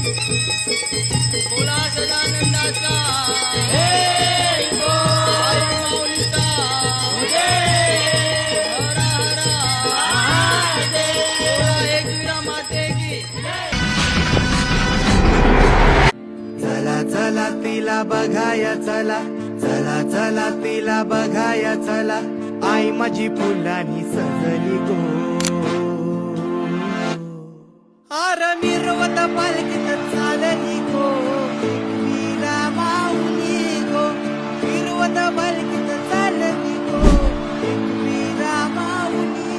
बोला सदानंदाचा माऊलीचा हरा हरा बोला एकविरा माते की चला चला तिला बघाया चला, चला चला तिला बघाया चला, आई माझी फुलांनी सजली गो. आर मिरवत पालखीत चालली गो, एकविरा माऊली गो. मिरवत पालखीत चालली गो, एकविरा माऊली.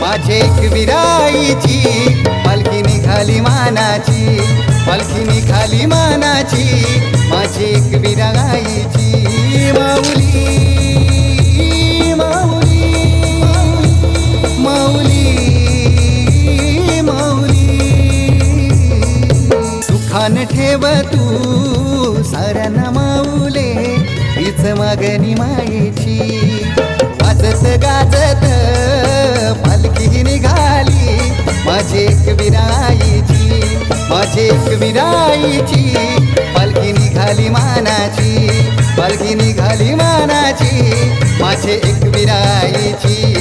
माझे एकविराईची पालखी निघाली मानाची, पालखी निघाली मानाची, माझी एकविराईची माऊली माऊली माऊली माऊली. सुखान ठेव तू साऱ्यांना माऊले, हीच मागणी मायेची. वाजत गाजत पालखी निघाली माझी एकविराईची, माझी एकविराईची. पालखी निघाली मानाची, पालखी निघाली मानाची, माझी एकविराईची.